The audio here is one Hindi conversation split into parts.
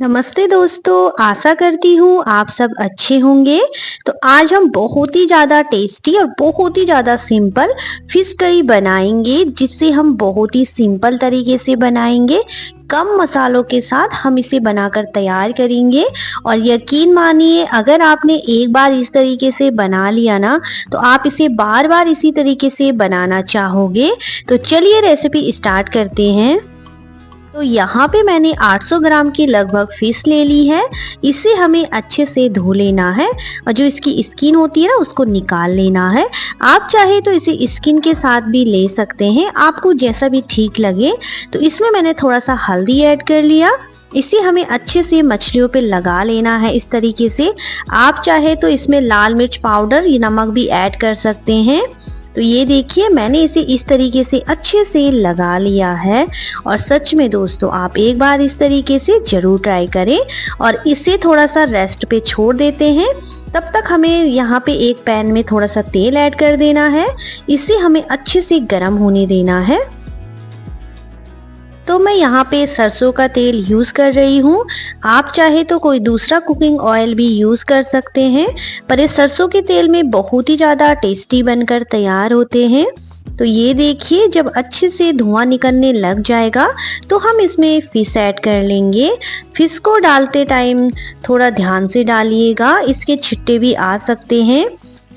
नमस्ते दोस्तों, आशा करती हूँ आप सब अच्छे होंगे। तो आज हम बहुत ही ज़्यादा टेस्टी और बहुत ही ज़्यादा सिंपल फिश करी बनाएंगे, जिससे हम बहुत ही सिंपल तरीके से बनाएंगे। कम मसालों के साथ हम इसे बनाकर तैयार करेंगे और यकीन मानिए, अगर आपने एक बार इस तरीके से बना लिया ना, तो आप इसे बार बार इसी तरीके से बनाना चाहोगे। तो चलिए रेसिपी स्टार्ट करते हैं। तो यहाँ पे मैंने 800 ग्राम की लगभग फिश ले ली है। इसे हमें अच्छे से धो लेना है और जो इसकी स्किन होती है ना, उसको निकाल लेना है। आप चाहे तो इसे स्किन के साथ भी ले सकते हैं, आपको जैसा भी ठीक लगे। तो इसमें मैंने थोड़ा सा हल्दी ऐड कर लिया। इसे हमें अच्छे से मछलियों पे लगा लेना है इस तरीके से। आप चाहे तो इसमें लाल मिर्च पाउडर या नमक भी ऐड कर सकते हैं। तो ये देखिए, मैंने इसे इस तरीके से अच्छे से लगा लिया है। और सच में दोस्तों, आप एक बार इस तरीके से ज़रूर ट्राई करें और इसे थोड़ा सा रेस्ट पे छोड़ देते हैं। तब तक हमें यहाँ पे एक पैन में थोड़ा सा तेल ऐड कर देना है। इसे हमें अच्छे से गर्म होने देना है। तो मैं यहाँ पे सरसों का तेल यूज़ कर रही हूँ। आप चाहे तो कोई दूसरा कुकिंग ऑयल भी यूज़ कर सकते हैं, पर ये सरसों के तेल में बहुत ही ज़्यादा टेस्टी बनकर तैयार होते हैं। तो ये देखिए, जब अच्छे से धुआं निकलने लग जाएगा तो हम इसमें फिश ऐड कर लेंगे। फिश को डालते टाइम थोड़ा ध्यान से डालिएगा, इसके छिट्टे भी आ सकते हैं।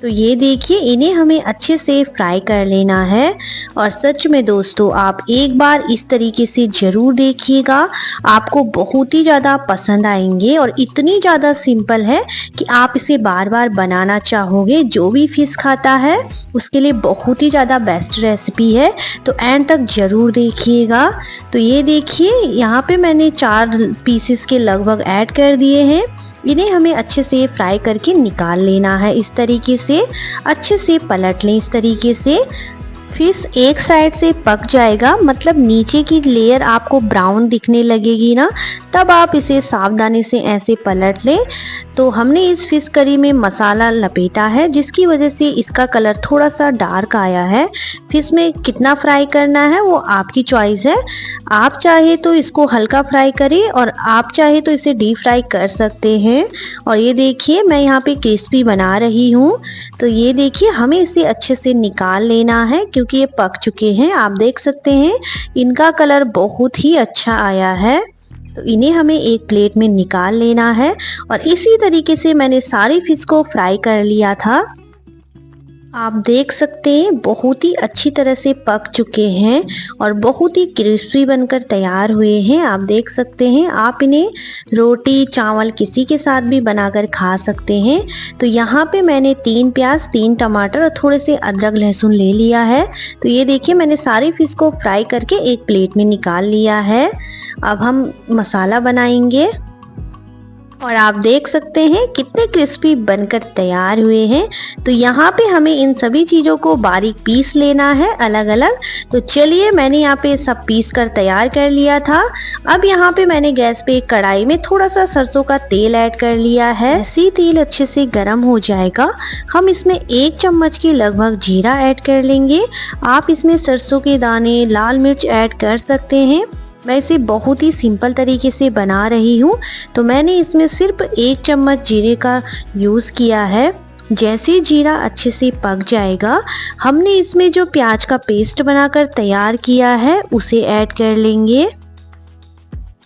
तो ये देखिए, इन्हें हमें अच्छे से फ्राई कर लेना है। और सच में दोस्तों, आप एक बार इस तरीके से ज़रूर देखिएगा, आपको बहुत ही ज़्यादा पसंद आएंगे। और इतनी ज़्यादा सिंपल है कि आप इसे बार बार बनाना चाहोगे। जो भी फिश खाता है उसके लिए बहुत ही ज़्यादा बेस्ट रेसिपी है। तो एंड तक ज़रूर देखिएगा। तो ये देखिए, यहाँ पे मैंने 4 पीसेस के लगभग ऐड कर दिए हैं। इन्हें हमें अच्छे से फ्राई करके निकाल लेना है। इस तरीके से अच्छे से पलट लें। इस तरीके से फिश एक साइड से पक जाएगा, मतलब नीचे की लेयर आपको ब्राउन दिखने लगेगी ना, तब आप इसे सावधानी से ऐसे पलट लें। तो हमने इस फिश करी में मसाला लपेटा है, जिसकी वजह से इसका कलर थोड़ा सा डार्क आया है। फिश में कितना फ्राई करना है वो आपकी चॉइस है। आप चाहे तो इसको हल्का फ्राई करें और आप चाहे तो इसे डीप फ्राई कर सकते हैं। और ये देखिए, मैं यहाँ पे क्रिस्पी बना रही हूँ। तो ये देखिए, हमें इसे अच्छे से निकाल लेना है क्योंकि ये पक चुके हैं। आप देख सकते हैं इनका कलर बहुत ही अच्छा आया है। तो इन्हें हमें एक प्लेट में निकाल लेना है। और इसी तरीके से मैंने सारी फिश को फ्राई कर लिया था। आप देख सकते हैं बहुत ही अच्छी तरह से पक चुके हैं और बहुत ही क्रिस्पी बनकर तैयार हुए हैं। आप देख सकते हैं, आप इन्हें रोटी चावल किसी के साथ भी बनाकर खा सकते हैं। तो यहाँ पे मैंने 3 प्याज 3 टमाटर और थोड़े से अदरक लहसुन ले लिया है। तो ये देखिए, मैंने सारी फिश को फ्राई करके एक प्लेट में निकाल लिया है। अब हम मसाला बनाएंगे। और आप देख सकते हैं कितने क्रिस्पी बनकर तैयार हुए हैं। तो यहाँ पे हमें इन सभी चीज़ों को बारीक पीस लेना है अलग अलग। तो चलिए, मैंने यहाँ पे सब पीस कर तैयार कर लिया था। अब यहाँ पे मैंने गैस पे एक कढ़ाई में थोड़ा सा सरसों का तेल ऐड कर लिया है। ऐसे तेल अच्छे से गर्म हो जाएगा, हम इसमें 1 चम्मच के लगभग जीरा ऐड कर लेंगे। आप इसमें सरसों के दाने लाल मिर्च ऐड कर सकते हैं। मैं इसे बहुत ही सिंपल तरीके से बना रही हूँ, तो मैंने इसमें सिर्फ 1 चम्मच जीरे का यूज़ किया है। जैसे जीरा अच्छे से पक जाएगा, हमने इसमें जो प्याज का पेस्ट बनाकर तैयार किया है उसे ऐड कर लेंगे।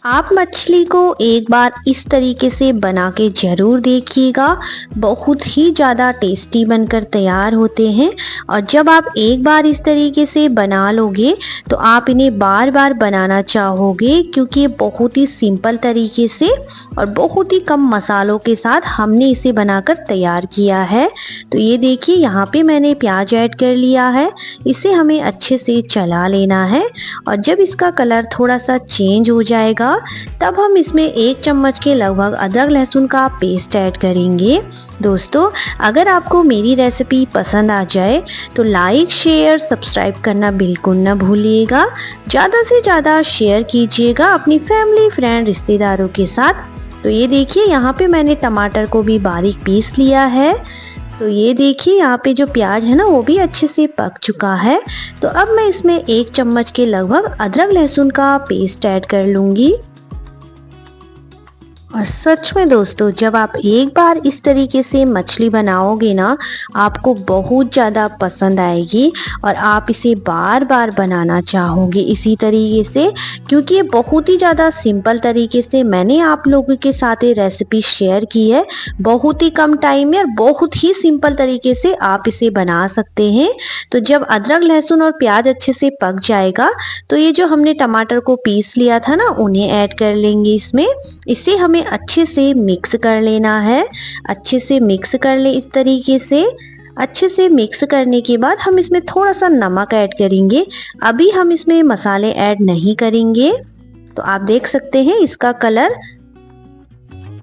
आप मछली को एक बार इस तरीके से बना के ज़रूर देखिएगा, बहुत ही ज़्यादा टेस्टी बनकर तैयार होते हैं। और जब आप एक बार इस तरीके से बना लोगे तो आप इन्हें बार बार बनाना चाहोगे, क्योंकि ये बहुत ही सिंपल तरीके से और बहुत ही कम मसालों के साथ हमने इसे बनाकर तैयार किया है। तो ये देखिए, यहाँ पे मैंने प्याज ऐड कर लिया है। इसे हमें अच्छे से चला लेना है और जब इसका कलर थोड़ा सा चेंज हो जाएगा, तब हम इसमें 1 चम्मच के लगभग अदरक लहसुन का पेस्ट ऐड करेंगे। दोस्तों, अगर आपको मेरी रेसिपी पसंद आ जाए तो लाइक शेयर सब्सक्राइब करना बिल्कुल ना भूलिएगा। ज़्यादा से ज़्यादा शेयर कीजिएगा अपनी फैमिली फ्रेंड रिश्तेदारों के साथ। तो ये देखिए, यहाँ पे मैंने टमाटर को भी बारीक पीस लिया है। तो ये देखिए, यहाँ पे जो प्याज है ना, वो भी अच्छे से पक चुका है। तो अब मैं इसमें 1 चम्मच के लगभग अदरक लहसुन का पेस्ट ऐड कर लूँगी। और सच में दोस्तों, जब आप एक बार इस तरीके से मछली बनाओगे ना, आपको बहुत ज़्यादा पसंद आएगी और आप इसे बार बार बनाना चाहोगे इसी तरीके से, क्योंकि ये बहुत ही ज़्यादा सिंपल तरीके से मैंने आप लोगों के साथ ये रेसिपी शेयर की है। बहुत ही कम टाइम में और बहुत ही सिंपल तरीके से आप इसे बना सकते हैं। तो जब अदरक लहसुन और प्याज अच्छे से पक जाएगा, तो ये जो हमने टमाटर को पीस लिया था ना, उन्हें ऐड कर लेंगे इसमें। इसे हमें अच्छे से मिक्स कर लेना है। अच्छे से मिक्स कर ले इस तरीके से। अच्छे से मिक्स करने के बाद हम इसमें थोड़ा सा नमक ऐड करेंगे। अभी हम इसमें मसाले ऐड नहीं करेंगे। तो आप देख सकते हैं इसका कलर।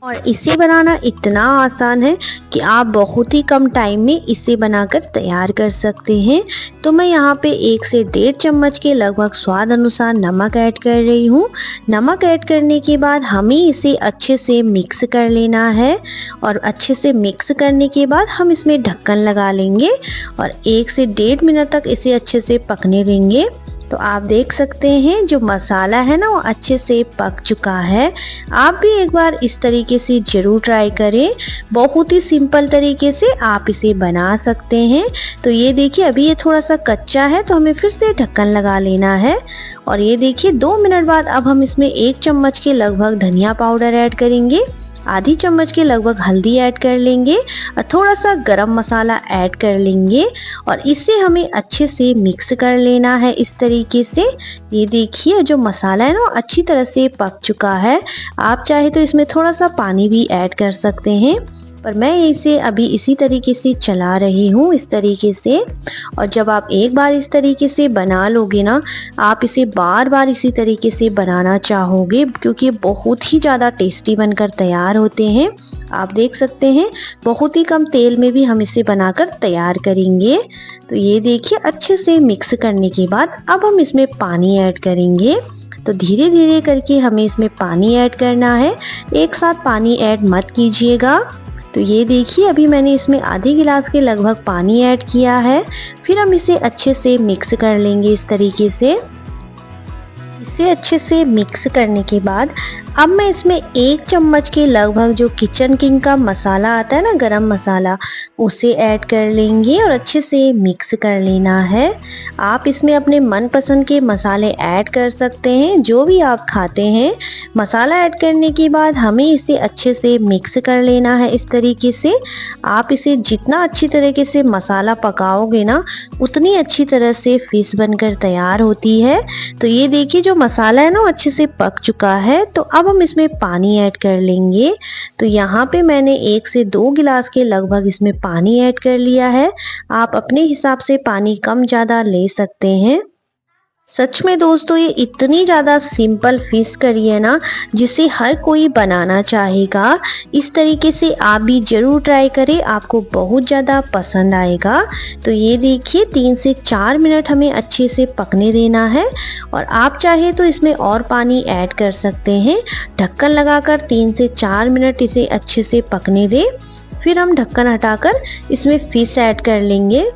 और इसे बनाना इतना आसान है कि आप बहुत ही कम टाइम में इसे बनाकर तैयार कर सकते हैं। तो मैं यहाँ पे 1 से 1.5 चम्मच के लगभग स्वाद अनुसार नमक ऐड कर रही हूँ। नमक ऐड करने के बाद हमें इसे अच्छे से मिक्स कर लेना है। और अच्छे से मिक्स करने के बाद हम इसमें ढक्कन लगा लेंगे और 1 से 1.5 मिनट तक इसे अच्छे से पकने देंगे। तो आप देख सकते हैं जो मसाला है ना, वो अच्छे से पक चुका है। आप भी एक बार इस तरीके से ज़रूर ट्राई करें। बहुत ही सिंपल तरीके से आप इसे बना सकते हैं। तो ये देखिए, अभी ये थोड़ा सा कच्चा है, तो हमें फिर से ढक्कन लगा लेना है। और ये देखिए 2 मिनट बाद अब हम इसमें 1 चम्मच के लगभग धनिया पाउडर ऐड करेंगे। आधी चम्मच के लगभग हल्दी ऐड कर लेंगे और थोड़ा सा गरम मसाला ऐड कर लेंगे। और इसे हमें अच्छे से मिक्स कर लेना है इस तरीके से। ये देखिए जो मसाला है ना, अच्छी तरह से पक चुका है। आप चाहे तो इसमें थोड़ा सा पानी भी ऐड कर सकते हैं, पर मैं इसे अभी इसी तरीके से चला रही हूँ इस तरीके से। और जब आप एक बार इस तरीके से बना लोगे ना, आप इसे बार बार इसी तरीके से बनाना चाहोगे, क्योंकि बहुत ही ज़्यादा टेस्टी बनकर तैयार होते हैं। आप देख सकते हैं बहुत ही कम तेल में भी हम इसे बनाकर तैयार करेंगे। तो ये देखिए अच्छे से मिक्स करने के बाद अब हम इसमें पानी ऐड करेंगे। तो धीरे धीरे करके हमें इसमें पानी ऐड करना है, एक साथ पानी ऐड मत कीजिएगा। तो ये देखिए अभी मैंने इसमें आधे गिलास के लगभग पानी ऐड किया है। फिर हम इसे अच्छे से मिक्स कर लेंगे इस तरीके से। इसे अच्छे से मिक्स करने के बाद अब मैं इसमें 1 चम्मच के लगभग जो किचन किंग का मसाला आता है ना, गरम मसाला, उसे ऐड कर लेंगे और अच्छे से मिक्स कर लेना है। आप इसमें अपने मनपसंद के मसाले ऐड कर सकते हैं, जो भी आप खाते हैं। मसाला ऐड करने के बाद हमें इसे अच्छे से मिक्स कर लेना है इस तरीके से। आप इसे जितना अच्छी तरीके से मसाला पकाओगे ना, उतनी अच्छी तरह से फिश बनकर तैयार होती है। तो ये देखिए जो मसाला है ना, अच्छे से पक चुका है। तो अब हम इसमें पानी ऐड कर लेंगे। तो यहाँ पे मैंने 1 से 2 गिलास के लगभग इसमें पानी ऐड कर लिया है। आप अपने हिसाब से पानी कम ज़्यादा ले सकते हैं। सच में दोस्तों, ये इतनी ज़्यादा सिंपल फिश करी है ना, जिसे हर कोई बनाना चाहेगा। इस तरीके से आप भी ज़रूर ट्राई करें, आपको बहुत ज़्यादा पसंद आएगा। तो ये देखिए 3 से 4 मिनट हमें अच्छे से पकने देना है। और आप चाहे तो इसमें और पानी ऐड कर सकते हैं। ढक्कन लगाकर 3 से 4 मिनट इसे अच्छे से पकने दें। फिर हम ढक्कन हटाकर इसमें फिश ऐड कर लेंगे।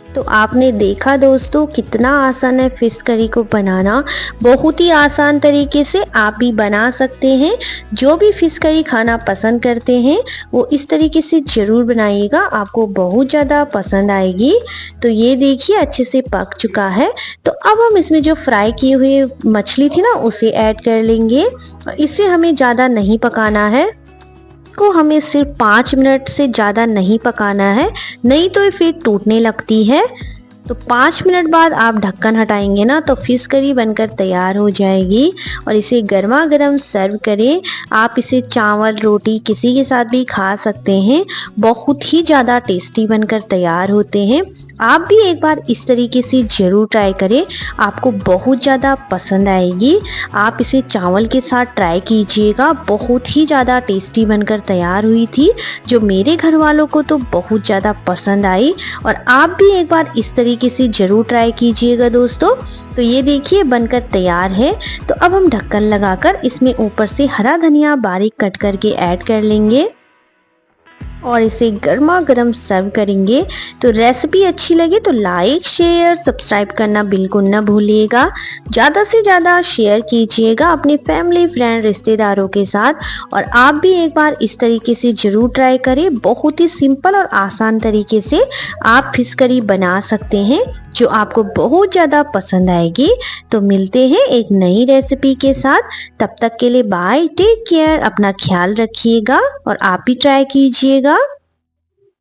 तो आपने देखा दोस्तों कितना आसान है फिश करी को बनाना। बहुत ही आसान तरीके से आप भी बना सकते हैं। जो भी फिश करी खाना पसंद करते हैं वो इस तरीके से ज़रूर बनाइएगा, आपको बहुत ज़्यादा पसंद आएगी। तो ये देखिए अच्छे से पक चुका है। तो अब हम इसमें जो फ्राई किए हुए मछली थी ना, उसे ऐड कर लेंगे। और इसे हमें ज़्यादा नहीं पकाना है, को हमें सिर्फ 5 मिनट से ज़्यादा नहीं पकाना है, नहीं तो ये फिर टूटने लगती है। तो 5 मिनट बाद आप ढक्कन हटाएंगे ना, तो फिश करी बनकर तैयार हो जाएगी। और इसे गर्मा गर्म सर्व करें। आप इसे चावल रोटी किसी के साथ भी खा सकते हैं। बहुत ही ज़्यादा टेस्टी बनकर तैयार होते हैं। आप भी एक बार इस तरीके से ज़रूर ट्राई करें, आपको बहुत ज़्यादा पसंद आएगी। आप इसे चावल के साथ ट्राई कीजिएगा, बहुत ही ज़्यादा टेस्टी बनकर तैयार हुई थी, जो मेरे घर वालों को तो बहुत ज़्यादा पसंद आई। और आप भी एक बार इस तरीके से ज़रूर ट्राई कीजिएगा दोस्तों। तो ये देखिए बनकर तैयार है। तो अब हम ढक्कन लगाकर इसमें ऊपर से हरा धनिया बारीक कट करके ऐड कर लेंगे। और इसे गर्मा गर्म सर्व करेंगे। तो रेसिपी अच्छी लगे तो लाइक शेयर सब्सक्राइब करना बिल्कुल ना भूलिएगा। ज़्यादा से ज़्यादा शेयर कीजिएगा अपनी फैमिली फ्रेंड रिश्तेदारों के साथ। और आप भी एक बार इस तरीके से ज़रूर ट्राई करें। बहुत ही सिंपल और आसान तरीके से आप फिश करी बना सकते हैं जो आपको बहुत ज़्यादा पसंद आएगी। तो मिलते हैं एक नई रेसिपी के साथ। तब तक के लिए बाय, टेक केयर, अपना ख्याल रखिएगा और आप भी ट्राई कीजिएगा।